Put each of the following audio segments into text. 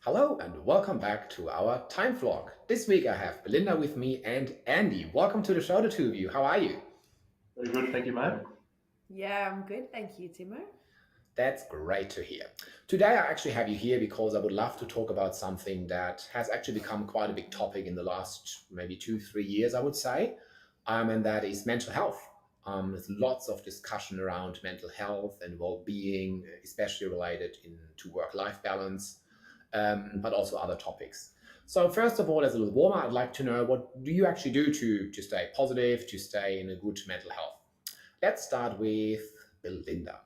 Hello and welcome back to our time vlog. This week I have Belinda with me and Andy. Welcome to the show, the two of you. How are you? Very good, thank you, mate. Yeah, I'm good. Thank you, Timo. That's great to hear. Today I actually have you here because I would love to talk about something that has actually become quite a big topic in the last maybe 2, 3 years, I would say, and that is mental health. There's lots of discussion around mental health and well-being, especially related to work-life balance, but also other topics. So first of all, as a little warmer, I'd like to know what do you actually do to stay positive, to stay in a good mental health? Let's start with Belinda.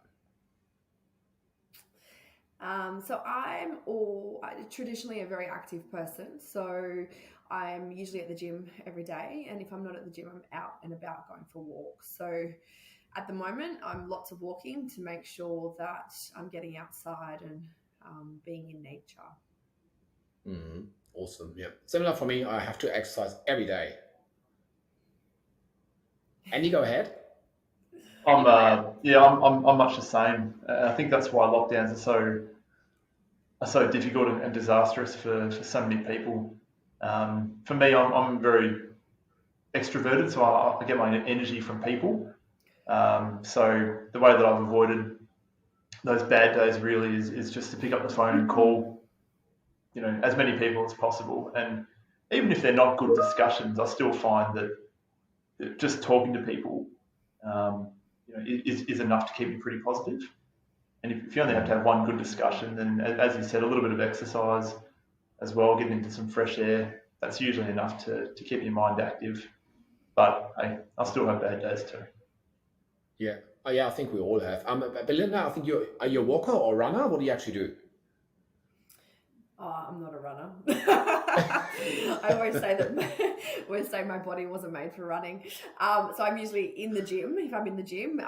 Traditionally a very active person. So I'm usually at the gym every day. And if I'm not at the gym, I'm out and about going for walks. So at the moment, I'm lots of walking to make sure that I'm getting outside and being in nature. Awesome. Yeah. Similar for me. I have to exercise every day. Andy, go ahead. I'm much the same. I think that's why lockdowns are so difficult and disastrous for so many people. For me, I'm very extroverted, so I get my energy from people. So the way that I've avoided those bad days really is just to pick up the phone and call, as many people as possible. And even if they're not good discussions, I still find that just talking to people, is enough to keep me pretty positive. And if you only have to have one good discussion, then as you said, a little bit of exercise as well, getting into some fresh air, that's usually enough to keep your mind active. But hey, I'll still have bad days too. Yeah. Oh, yeah, I think we all have. Belinda, I think are you a walker or runner? What do you actually do? Oh, I'm not a runner. I always say my body wasn't made for running. So I'm usually in the gym. If I'm in the gym,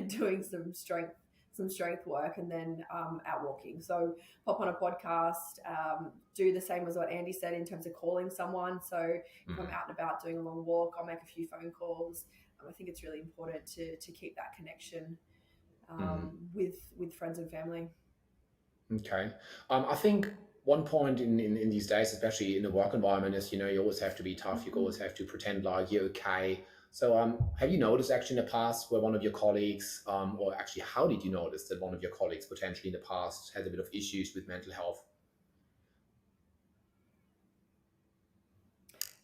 doing some strength work, and then out walking. So pop on a podcast, do the same as what Andy said in terms of calling someone. So if I'm out and about doing a long walk, I'll make a few phone calls. I think it's really important to keep that connection with friends and family. Okay. I think one point in these days, especially in the work environment, is you always have to be tough. You always have to pretend like you're okay. So have you noticed actually in the past where one of your colleagues, or actually how did you notice that one of your colleagues potentially in the past had a bit of issues with mental health?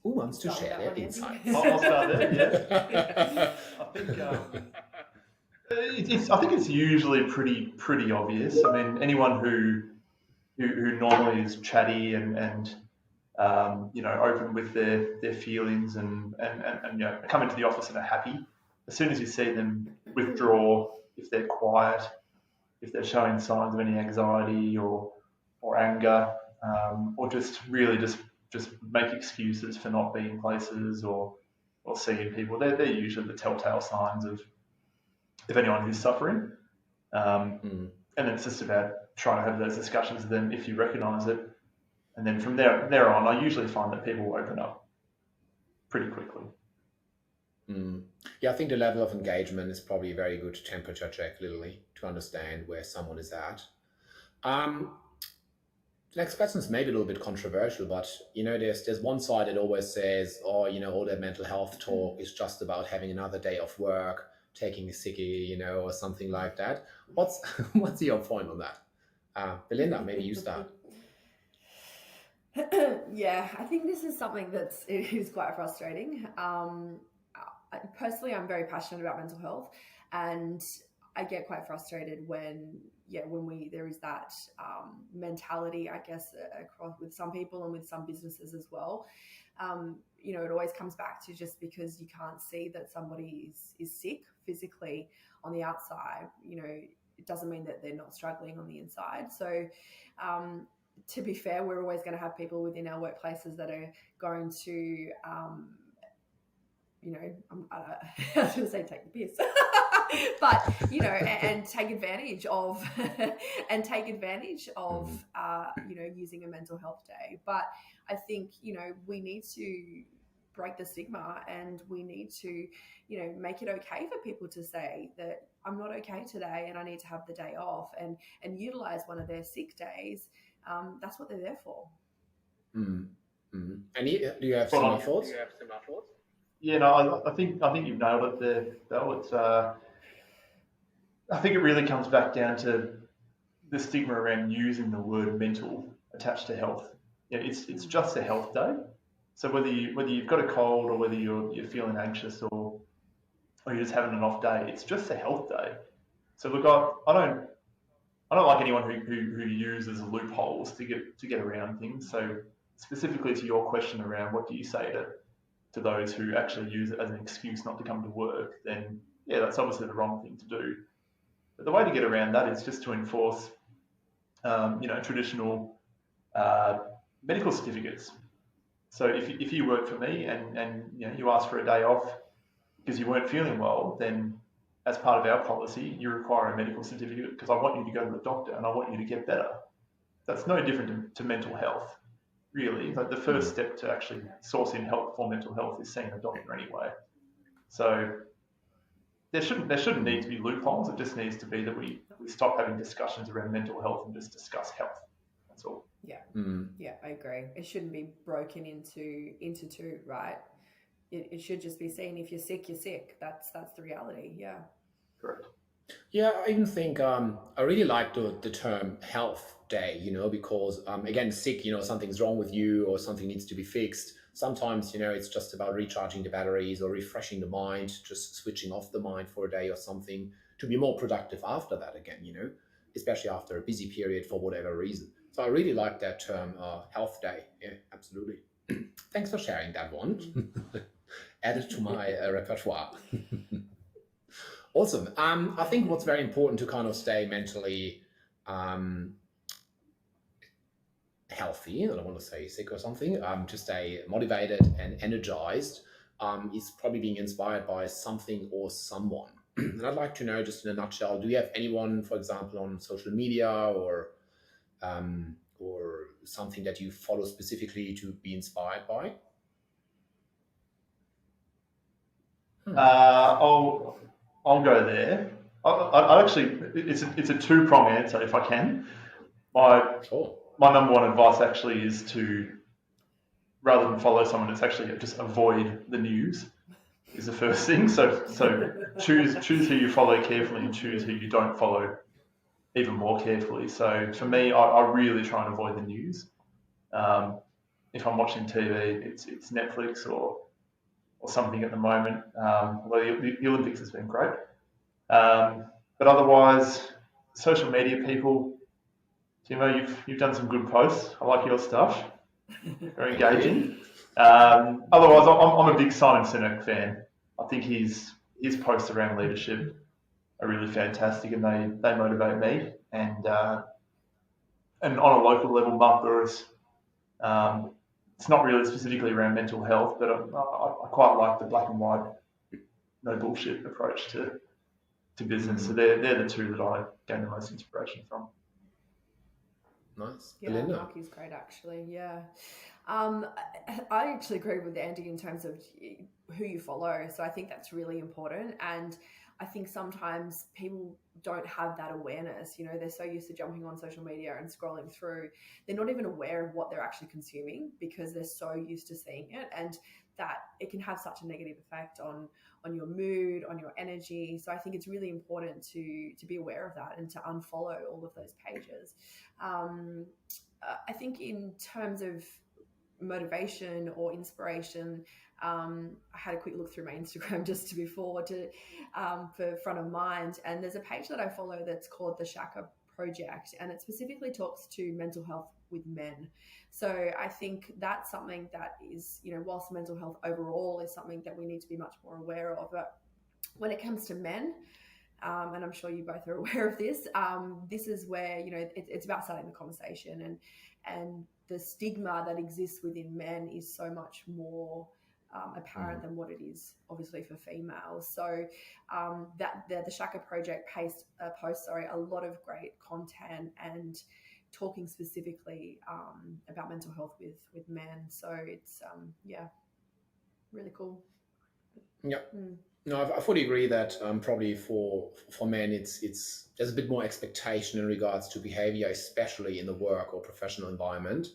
Who wants to share their insights? I'll start there. Yeah, I think I think it's usually pretty obvious. I mean, anyone who normally is chatty and open with their feelings and come into the office and are happy. As soon as you see them withdraw, if they're quiet, if they're showing signs of any anxiety or anger, or just really just make excuses for not being places or seeing people, they're usually the telltale signs of anyone who's suffering. And it's just about trying to have those discussions with them if you recognise it. And then from there on, I usually find that people open up pretty quickly. Yeah, I think the level of engagement is probably a very good temperature check, literally, to understand where someone is at. Next question is maybe a little bit controversial, but there's one side that always says, oh, all that mental health talk is just about having another day of work, taking a sickie, or something like that. What's your point on that? Belinda, maybe you start. Yeah, I think this is something it is quite frustrating. Personally, I'm very passionate about mental health, and I get quite frustrated when there is that mentality, I guess, across with some people and with some businesses as well. It always comes back to just because you can't see that somebody is sick physically on the outside, it doesn't mean that they're not struggling on the inside. So, to be fair, we're always going to have people within our workplaces that are going to, I was going to say take the piss, but and take advantage of using a mental health day. But I think we need to break the stigma, and we need to, make it okay for people to say that I'm not okay today and I need to have the day off, and utilize one of their sick days. That's what they're there for. Mm. And do you have Well, similar thoughts? Yeah, no, I think you've nailed it there, Belle. It's I think it really comes back down to the stigma around using the word mental attached to health. Yeah, it's just a health day. So whether you've got a cold, or whether you're feeling anxious, or you're just having an off day, it's just a health day. So look, I don't like anyone who uses loopholes to get around things. So specifically to your question around what do you say to those who actually use it as an excuse not to come to work, then yeah, that's obviously the wrong thing to do. But the way to get around that is just to enforce, traditional medical certificates. So if you work for me and you ask for a day off because you weren't feeling well, then as part of our policy, you require a medical certificate because I want you to go to the doctor and I want you to get better. That's no different to mental health, really. Like the first step to actually sourcing help for mental health is seeing a doctor anyway. So there shouldn't need to be loopholes. It just needs to be that we stop having discussions around mental health and just discuss health. That's all. Yeah. Yeah, I agree. It shouldn't be broken into two, right? It should just be seen. If you're sick, you're sick. That's the reality. Yeah. Correct. Yeah, I even think I really like the term health day, because again, sick, something's wrong with you or something needs to be fixed. Sometimes, it's just about recharging the batteries or refreshing the mind, just switching off the mind for a day or something to be more productive after that again, especially after a busy period for whatever reason. So I really like that term, health day. Yeah, absolutely. Thanks for sharing that one. Add it to my repertoire. Awesome. I think what's very important to kind of stay mentally healthy, I don't want to say sick or something, to stay motivated and energized is probably being inspired by something or someone. And I'd like to know, just in a nutshell, do you have anyone, for example, on social media or something that you follow specifically to be inspired by? I'll go there. I actually, it's a two-prong answer if I can. My number one advice actually is to, rather than follow someone, it's actually just avoid the news is the first thing. So choose who you follow carefully and choose who you don't follow even more carefully. So for me, I really try and avoid the news. If I'm watching TV, it's Netflix or something at the moment. Although the Olympics has been great. But otherwise, social media people, Timo, you've done some good posts. I like your stuff. Very engaging. Otherwise, I'm a big Simon Sinek fan. I think his posts around leadership are really fantastic, and they motivate me. And on a local level, Mark Burris. It's not really specifically around mental health, but I quite like the black and white, no bullshit approach to business. So they're the two that I gain the most inspiration from. Nice. Yeah, Belinda? Mark is great, actually. Yeah. I actually agree with Andy in terms of who you follow. So I think that's really important. And I think sometimes people don't have that awareness. They're so used to jumping on social media and scrolling through. They're not even aware of what they're actually consuming because they're so used to seeing it. And that it can have such a negative effect on your mood, on your energy. So I think it's really important to be aware of that and to unfollow all of those pages. I think in terms of motivation or inspiration, I had a quick look through my Instagram just before for front of mind, and there's a page that I follow that's called the Shaka Project, and it specifically talks to mental health with men. So I think that's something that is, whilst mental health overall is something that we need to be much more aware of, but when it comes to men, and I'm sure you both are aware of this, this is where, it's about starting the conversation, and the stigma that exists within men is so much more apparent than what it is obviously for females. So the Shaka Project posts a lot of great content and talking specifically about mental health with men. So it's Really cool. Yeah. No, I fully agree that probably for men, it's there's a bit more expectation in regards to behavior, especially in the work or professional environment.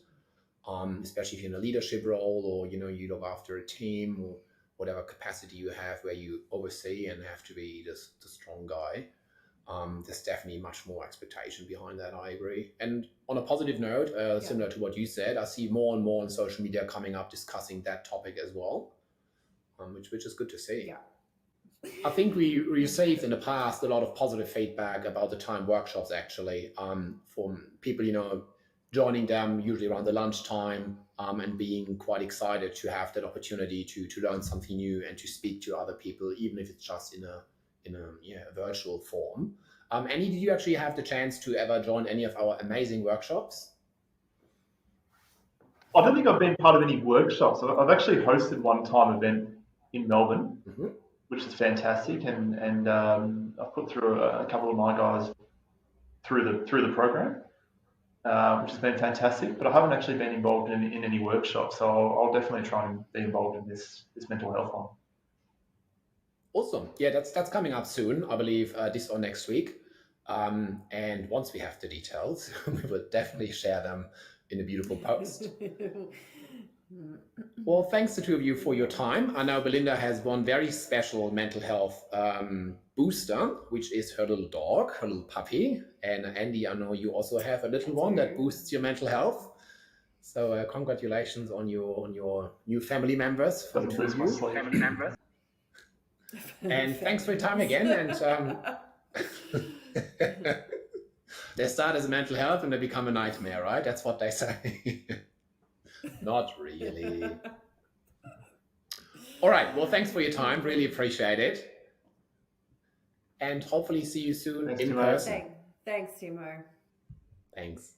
Especially if you're in a leadership role, or you look after a team, or whatever capacity you have where you oversee and have to be the strong guy. There's definitely much more expectation behind that. I agree. And on a positive note, similar to what you said, I see more and more on social media coming up discussing that topic as well, which is good to see. Yeah. I think we received in the past a lot of positive feedback about the time workshops, actually, from people, joining them usually around the lunchtime, and being quite excited to have that opportunity to learn something new and to speak to other people, even if it's just in a virtual form. Andy, did you actually have the chance to ever join any of our amazing workshops? I don't think I've been part of any workshops. I've actually hosted one-time event in Melbourne, which is fantastic, and I've put through a couple of my guys through the program, which has been fantastic. But I haven't actually been involved in any workshops, so I'll definitely try and be involved in this mental health one. Awesome. Yeah, that's coming up soon, I believe, this or next week. And once we have the details, we will definitely share them in a beautiful post. Well, thanks to the two of you for your time. I know Belinda has one very special mental health booster, which is her little dog, her little puppy. And Andy, I know you also have a little one that boosts your mental health. So congratulations on your new family members. For the two of you. Family members. And thanks for your time again. And they start as mental health and they become a nightmare, right? That's what they say. Not really. All right. Well, thanks for your time. Really appreciate it. And hopefully see you soon in person. Thanks, Timo. Thanks.